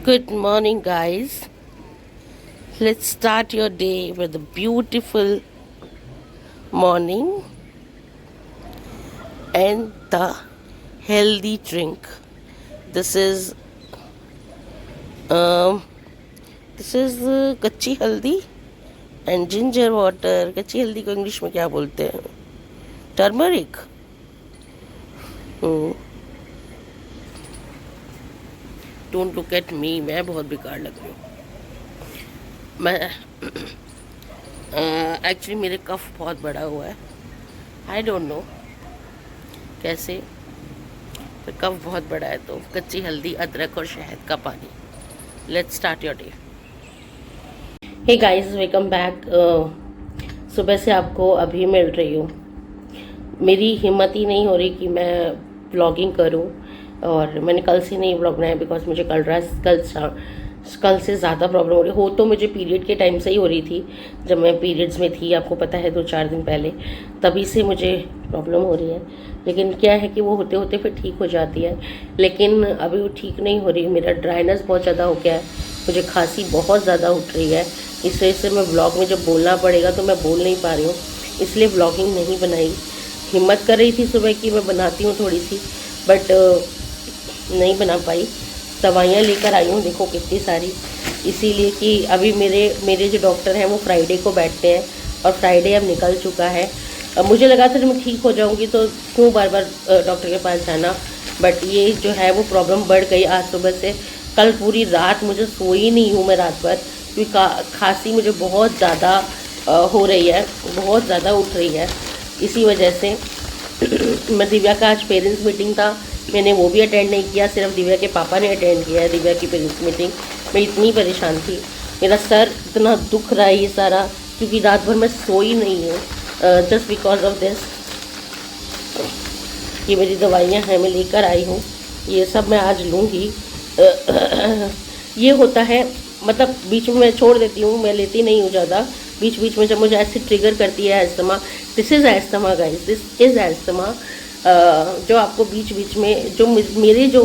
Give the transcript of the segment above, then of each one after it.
Good morning, guys. Let's start your day with a beautiful morning and the healthy drink. This is um, कच्ची हल्दी and ginger water. कच्ची हल्दी को English में क्या बोलते हैं? Turmeric. Don't look at me, मैं बहुत बेकार लग रही हूँ. मैं एक्चुअली मेरे कफ बहुत बड़ा हुआ है. आई डोंट नो कैसे, पर कफ बहुत बड़ा है. तो कच्ची हल्दी, अदरक और शहद का पानी. Let's start your day. Hey guys, welcome back. सुबह से आपको अभी मिल रही हूँ. मेरी हिम्मत ही नहीं हो रही कि मैं व्लॉगिंग करूँ, और मैंने कल से नहीं व्लॉग बनाया बिकॉज मुझे कल से ज़्यादा प्रॉब्लम हो रही हो. तो मुझे पीरियड के टाइम से ही हो रही थी, जब मैं पीरियड्स में थी, आपको पता है 2-4 दिन पहले. तभी से मुझे प्रॉब्लम हो रही है. लेकिन क्या है कि वो होते होते फिर ठीक हो जाती है. लेकिन अभी वो ठीक नहीं हो रही. मेरा ड्राइनेस बहुत ज़्यादा हो गया है. मुझे खांसी बहुत ज़्यादा उठ रही है. इस वजह से मैं व्लॉग में जब बोलना पड़ेगा तो मैं बोल नहीं पा रही हूँ, इसलिए व्लॉगिंग नहीं बनाई. हिम्मत कर रही थी सुबह की मैं बनाती हूँ थोड़ी सी, बट नहीं बना पाई. दवाइयाँ लेकर आई हूँ, देखो कितनी सारी, इसीलिए कि अभी मेरे जो डॉक्टर हैं वो फ्राइडे को बैठते हैं, और फ्राइडे अब निकल चुका है. अब मुझे लगा था जब मैं ठीक हो जाऊँगी तो क्यों बार बार डॉक्टर के पास जाना, बट ये जो है वो प्रॉब्लम बढ़ गई आज सुबह से. कल पूरी रात मुझे सोई नहीं हूँ मैं रात भर, क्योंकि खांसी मुझे बहुत ज़्यादा हो रही है, बहुत ज़्यादा उठ रही है. इसी वजह से मैं दिव्या का आज पेरेंट्स मीटिंग था, मैंने वो भी अटेंड नहीं किया. सिर्फ दिव्या के पापा ने अटेंड किया है दिव्या की पेरेंट्स मीटिंग. मैं इतनी परेशान थी, मेरा सर इतना दुख रहा है ये सारा, क्योंकि रात भर मैं सोई नहीं हूँ जस्ट बिकॉज ऑफ दिस. ये मेरी दवाइयाँ हैं, मैं लेकर आई हूँ, ये सब मैं आज लूँगी. ये होता है, मतलब बीच में मैं छोड़ देती हूँ, मैं लेती नहीं हूँ ज़्यादा. बीच बीच में जब मुझे ऐसे ट्रिगर करती है asthma, this is asthma guys, this is asthma. जो आपको बीच बीच में जो मेरे जो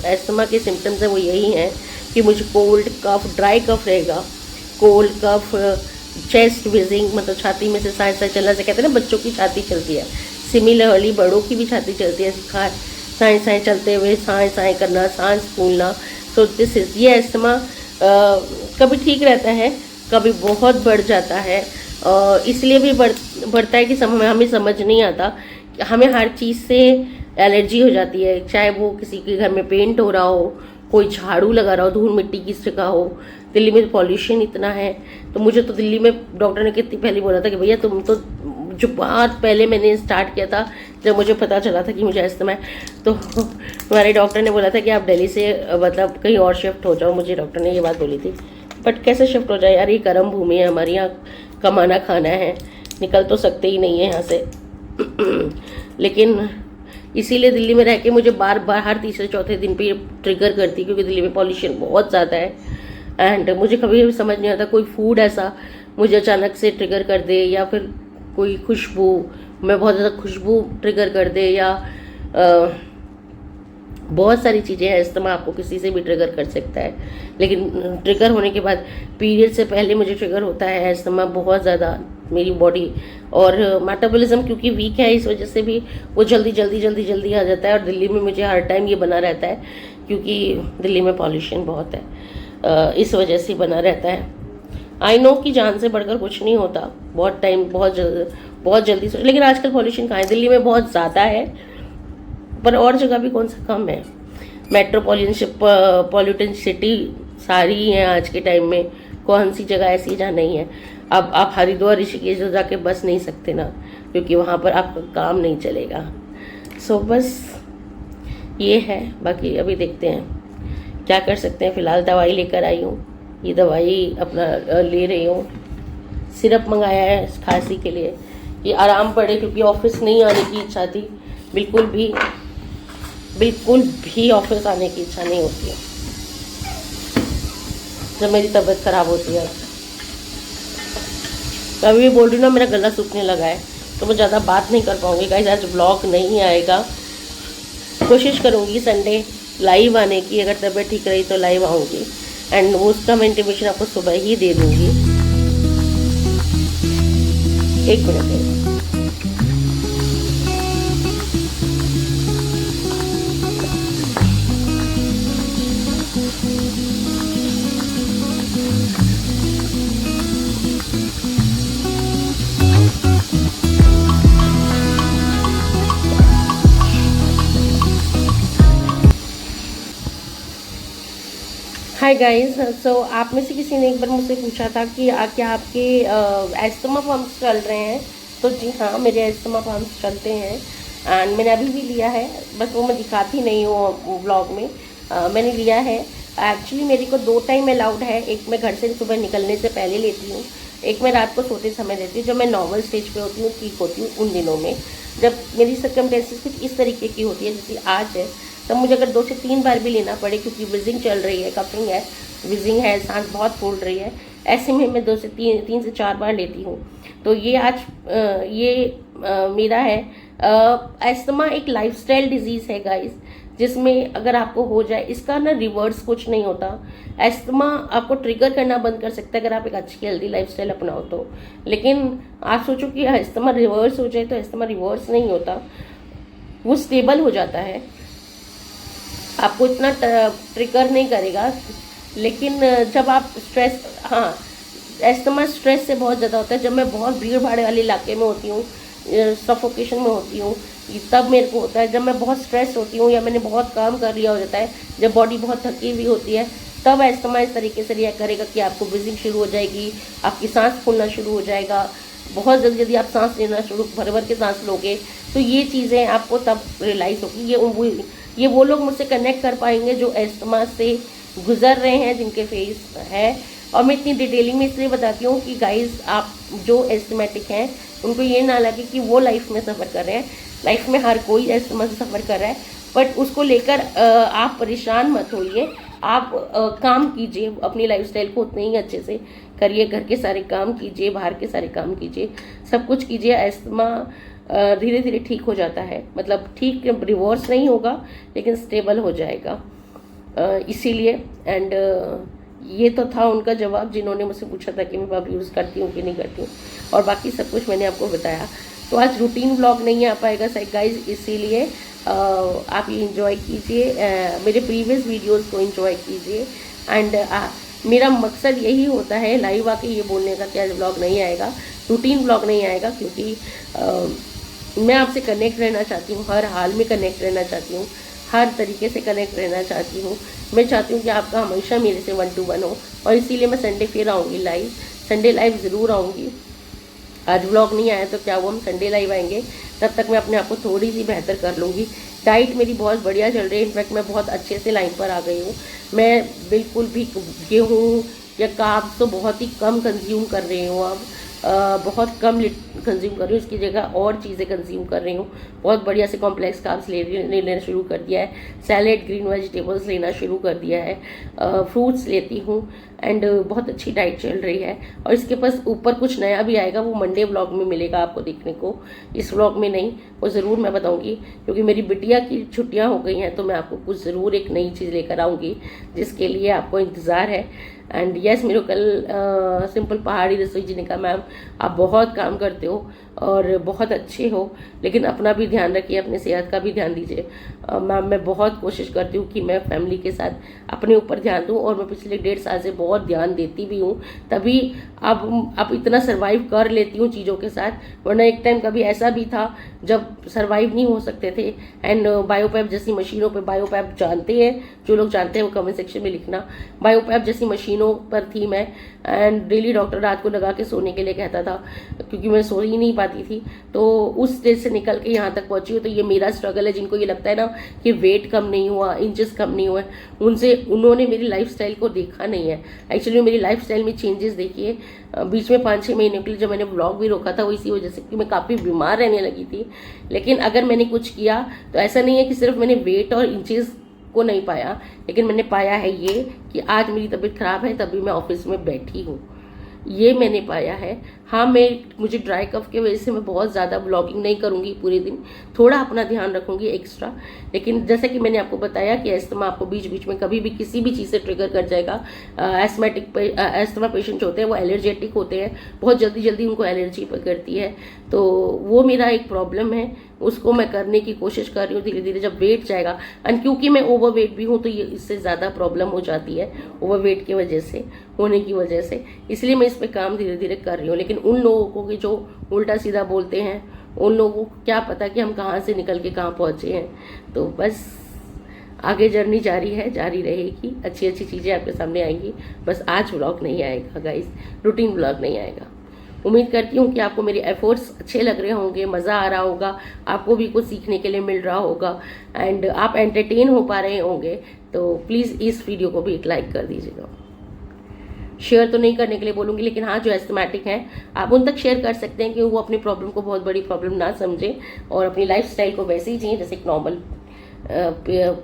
एस्थमा के सिम्टम्स हैं वो यही हैं कि मुझे कोल्ड कफ, ड्राई कफ रहेगा, कोल्ड कफ, चेस्ट विजिंग, मतलब छाती में से सांस चलना, से कहते हैं ना बच्चों की छाती चलती है, सिमिलरली बड़ों की भी छाती चलती है. सांस चलते हुए सांस करना, सांस फूलना. तो दिस इज ये एस्थमा कभी ठीक रहता है, कभी बहुत बढ़ जाता है. इसलिए भी बढ़ता है कि हमें समझ नहीं आता. हमें हर चीज़ से एलर्जी हो जाती है, चाहे वो किसी के घर में पेंट हो रहा हो, कोई झाड़ू लगा रहा हो, धूल मिट्टी की जगह हो. दिल्ली में पॉल्यूशन इतना है, तो मुझे तो दिल्ली में डॉक्टर ने कितनी पहले बोला था कि भैया तुम तो, जो बहुत पहले मैंने स्टार्ट किया था जब मुझे पता चला था कि मुझे अस्थमा है, तो हमारे डॉक्टर ने बोला था कि आप दिल्ली से मतलब कहीं और शिफ्ट हो जाओ. मुझे डॉक्टर ने ये बात बोली थी. बट कैसे शिफ्ट हो जाए यार, ये कर्म भूमि है हमारी, यहाँ कमाना खाना है, निकल तो सकते ही नहीं है यहाँ से. लेकिन इसीलिए दिल्ली में रह के मुझे बार बार हर तीसरे चौथे दिन पे ये ट्रिगर करती, क्योंकि दिल्ली में पॉल्यूशन बहुत ज़्यादा है. एंड मुझे कभी भी समझ नहीं आता कोई फूड ऐसा मुझे अचानक से ट्रिगर कर दे, या फिर कोई खुशबू, मैं बहुत ज़्यादा खुशबू ट्रिगर कर दे, या बहुत सारी चीज़ें हैं. इस्तेमाल आपको किसी से भी ट्रिगर कर सकता है, लेकिन ट्रिगर होने के बाद पीरियड से पहले मुझे ट्रिगर होता है इस्तेमाल बहुत ज़्यादा. मेरी बॉडी और मेटाबॉलिज्म क्योंकि वीक है, इस वजह से भी वो जल्दी आ जाता है. और दिल्ली में मुझे हर टाइम ये बना रहता है, क्योंकि दिल्ली में पॉल्यूशन बहुत है, इस वजह से बना रहता है. आई नो कि जान से बढ़कर कुछ नहीं होता, बहुत टाइम बहुत जल्दी से. लेकिन आजकल पॉल्यूशन कहाँ है, दिल्ली में बहुत ज़्यादा है, पर और जगह भी कौन सा कम है. मेट्रोपॉलिटन सिटी सारी हैं आज के टाइम में, कौन सी जगह ऐसी जहाँ नहीं है. अब आप हरिद्वार ऋषिकेश जाके बस नहीं सकते ना, क्योंकि वहाँ पर आपका काम नहीं चलेगा. सो बस ये है. बाकी अभी देखते हैं क्या कर सकते हैं. फ़िलहाल दवाई लेकर आई हूँ, ये दवाई अपना ले रही हूँ. सिरप मंगाया है खांसी के लिए, ये आराम पड़े, क्योंकि ऑफिस नहीं आने की इच्छा थी, बिल्कुल भी ऑफिस आने की इच्छा नहीं होती है जब मेरी तबीयत ख़राब होती है. तो अभी भी बोल रही हूँ ना, मेरा गला सूखने लगा है, तो मैं ज़्यादा बात नहीं कर पाऊँगी गाइस. आज व्लॉग नहीं आएगा, कोशिश करूँगी संडे लाइव आने की। अगर तबीयत ठीक रही तो लाइव आऊँगी, एंड उसका मैं इंटीमेशन आपको सुबह ही दे दूँगी। एक मिनट है। हाय गाइस, सो आप में से किसी ने एक बार मुझसे पूछा था कि क्या आपके एस्थमा पम्प्स चल रहे हैं। तो जी हाँ, मेरे एस्थमा पम्प्स चलते हैं, एंड मैंने अभी भी लिया है, बस वो मैं दिखाती नहीं हूँ ब्लॉग में। मैंने लिया है। एक्चुअली मेरे को 2 टाइम अलाउड है। एक मैं घर से सुबह निकलने से पहले लेती हूँ, एक मैं रात को सोते समय लेती हूँ, जब मैं नॉर्मल स्टेज पे होती हूँ, ठीक होती हूँ उन दिनों में। जब मेरी सर्कमस्टेंसेस कुछ इस तरीके की होती है जैसे आज है, तब मुझे अगर 2 से 3 बार भी लेना पड़े, क्योंकि विजिंग चल रही है, कफिंग है, विजिंग है, सांस बहुत फूल रही है, ऐसे में मैं 2 से 3 से 4 बार लेती हूँ। तो ये आज मेरा है। एस्थमा एक लाइफस्टाइल डिजीज़ है गाइस, जिसमें अगर आपको हो जाए, इसका ना रिवर्स कुछ नहीं होता। एस्थमा आपको ट्रिगर करना बंद कर सकता है अगर आप एक अच्छी हेल्दी लाइफस्टाइल अपनाओ तो। लेकिन आप सोचो कि एस्थमा रिवर्स हो जाए, तो एस्थमा रिवर्स नहीं होता, वो स्टेबल हो जाता है, आपको इतना ट्रिगर नहीं करेगा। लेकिन जब आप स्ट्रेस, हाँ, एस्थमा स्ट्रेस से बहुत ज़्यादा होता है। जब मैं बहुत भीड़ भाड़ वाले इलाके में होती हूँ, सफोकेशन में होती हूँ, तब मेरे को होता है। जब मैं बहुत स्ट्रेस होती हूँ या मैंने बहुत काम कर लिया हो जाता है, जब बॉडी बहुत थकी हुई होती है, तब एस्थमा इस तरीके से रिएक्ट करेगा कि आपको ब्रीदिंग शुरू हो जाएगी, आपकी सांस फूलना शुरू हो जाएगा, बहुत जल्दी जल्दी आप सांस लेना शुरू, भर भर के सांस लोगे। तो ये चीज़ें आपको तब रियलाइज़ होगी। ये वो लोग मुझसे कनेक्ट कर पाएंगे जो एस्थमा से गुजर रहे हैं, जिनके फेस है। और मैं इतनी डिटेलिंग में इसलिए बताती हूँ कि गाइस, आप जो एस्थमेटिक हैं उनको ये ना लगे कि वो लाइफ में सफ़र कर रहे हैं। लाइफ में हर कोई एस्थमा से सफ़र कर रहा है, बट उसको लेकर आप परेशान मत होइए। आप काम कीजिए, अपनी लाइफस्टाइल को उतने ही अच्छे से करिए, घर के सारे काम कीजिए, बाहर के सारे काम कीजिए, सब कुछ कीजिए। एस्थमा धीरे धीरे ठीक हो जाता है, मतलब ठीक रिवर्स नहीं होगा, लेकिन स्टेबल हो जाएगा। इसीलिए एंड ये तो था उनका जवाब, जिन्होंने मुझसे पूछा था कि मैं अब यूज़ करती हूँ कि नहीं करती हूँ, और बाकी सब कुछ मैंने आपको बताया। तो आज रूटीन व्लॉग नहीं आ पाएगा गाइज, इसीलिए आप ये इंजॉय कीजिए, मेरे प्रीवियस वीडियोस को इंजॉय कीजिए। एंड मेरा मकसद यही होता है लाइव आके ये बोलने का कि आज व्लॉग नहीं आएगा, रूटीन व्लॉग नहीं आएगा, क्योंकि मैं आपसे कनेक्ट रहना चाहती हूँ, हर हाल में कनेक्ट रहना चाहती हूँ, हर तरीके से कनेक्ट रहना चाहती हूँ। मैं चाहती हूँ कि आपका हमेशा मेरे से 1 to 1 हो, और इसीलिए मैं संडे फिर आऊँगी लाइव, संडे लाइव ज़रूर आऊँगी। आज व्लॉग नहीं आया तो क्या वो हम संडे लाइव आएंगे, तब तक मैं अपने आप को थोड़ी सी बेहतर कर लूँगी। डाइट मेरी बहुत बढ़िया चल रही है, इनफैक्ट मैं बहुत अच्छे से लाइन पर आ गई हूँ। मैं बिल्कुल भी गेहूँ या कार्ब्स तो बहुत ही कम कंज्यूम कर रही हूँ अब, बहुत कम कंज्यूम कर रही हूँ, इसकी जगह और चीज़ें कंज्यूम कर रही हूँ। बहुत बढ़िया से कॉम्प्लेक्स कार्ब्स लेना शुरू कर दिया है, सैलेड, ग्रीन वेजिटेबल्स लेना शुरू कर दिया है, फ्रूट्स लेती हूँ, एंड बहुत अच्छी डाइट चल रही है। और इसके पास ऊपर कुछ नया भी आएगा, वो मंडे व्लॉग में मिलेगा आपको देखने को, इस व्लॉग में नहीं, वो ज़रूर मैं बताऊँगी, क्योंकि मेरी बिटिया की छुट्टियाँ हो गई हैं, तो मैं आपको कुछ ज़रूर एक नई चीज़ लेकर आऊँगी, जिसके लिए आपको इंतज़ार है। एंड यस, मेरे को कल सिंपल पहाड़ी रसोई जी ने कहा, मैम आप बहुत काम करते हो और बहुत अच्छे हो, लेकिन अपना भी ध्यान रखिए, अपने सेहत का भी ध्यान दीजिए। मैम मैं बहुत कोशिश करती हूँ कि मैं फैमिली के साथ अपने ऊपर ध्यान दूँ, और मैं पिछले 1.5 साल से बहुत ध्यान देती भी हूँ, तभी अब इतना सर्वाइव कर लेती हूँ चीज़ों के साथ। वरना एक टाइम कभी ऐसा भी था जब सर्वाइव नहीं हो सकते थे। एंड बायोपैप जैसी मशीनों पर, बायोपैप जानते हैं जो लोग जानते हैं वो कमेंट सेक्शन में लिखना, बायोपैप जैसी मशीनों पर थी मैं, एंड डेली डॉक्टर रात को लगा के सोने के लिए कहता था, क्योंकि मैं सो ही नहीं पाती थी। तो उस स्टेज से निकल के यहाँ तक पहुँची हूँ। तो ये मेरा स्ट्रगल है। जिनको ये लगता है ना कि वेट कम नहीं हुआ, इंचेस कम नहीं हुए, उन्होंने मेरी लाइफस्टाइल को देखा नहीं है। एक्चुअली मेरी लाइफस्टाइल में चेंजेस देखिए, बीच में 5-6 महीने के लिए जब मैंने व्लॉग भी रोका था, वो इसी वजह से कि मैं काफ़ी बीमार रहने लगी थी। लेकिन अगर मैंने कुछ किया तो ऐसा नहीं है कि सिर्फ मैंने वेट और इंचेस को नहीं पाया, लेकिन मैंने पाया है ये कि आज मेरी तबीयत ख़राब है, तभी मैं ऑफिस में बैठी हूँ। ये मैंने पाया है। हाँ, मुझे ड्राई कफ की वजह से मैं बहुत ज़्यादा ब्लॉगिंग नहीं करूँगी पूरे दिन, थोड़ा अपना ध्यान रखूँगी एक्स्ट्रा। लेकिन जैसा कि मैंने आपको बताया कि एस्थमा आपको बीच बीच में कभी भी किसी भी चीज़ से ट्रिगर कर जाएगा। एस्थमा पेशेंट जो होते हैं वो एलर्जेटिक होते हैं, बहुत जल्दी जल्दी उनको एलर्जी पकड़ती है। तो वो मेरा एक प्रॉब्लम है, उसको मैं करने की कोशिश कर रही हूँ धीरे धीरे। जब वेट जाएगा, एंड क्योंकि मैं ओवर वेट भी हूँ तो ये इससे ज़्यादा प्रॉब्लम हो जाती है ओवर वेट की वजह से, होने की वजह से, इसलिए मैं इस पर काम धीरे धीरे कर रही हूँ। लेकिन उन लोगों को कि जो उल्टा सीधा बोलते हैं, उन लोगों को क्या पता कि हम कहाँ से निकल के कहाँ पहुँचे हैं। तो बस आगे जर्नी जारी है, जारी रहेगी, अच्छी अच्छी चीज़ें आपके सामने आएंगी। बस आज व्लॉग नहीं आएगा गाइस, रूटीन व्लॉग नहीं आएगा। उम्मीद करती हूँ कि आपको मेरे एफर्ट्स अच्छे लग रहे होंगे, मज़ा आ रहा होगा, आपको भी कुछ सीखने के लिए मिल रहा होगा, एंड आप एंटरटेन हो पा रहे होंगे। तो प्लीज़ इस वीडियो को भी एक लाइक कर दीजिएगा। शेयर तो नहीं करने के लिए बोलूँगी, लेकिन हाँ, जो एस्थमेटिक हैं आप उन तक शेयर कर सकते हैं कि वो अपनी प्रॉब्लम को बहुत बड़ी प्रॉब्लम ना समझें और अपनी लाइफस्टाइल को वैसे ही जिए जैसे एक नॉर्मल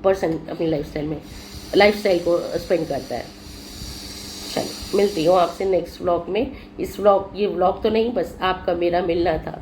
पर्सन अपनी लाइफस्टाइल को स्पेंड करता है। चलिए, मिलती हूँ आपसे नेक्स्ट व्लॉग में। ये व्लॉग तो नहीं, बस आपका मेरा मिलना था।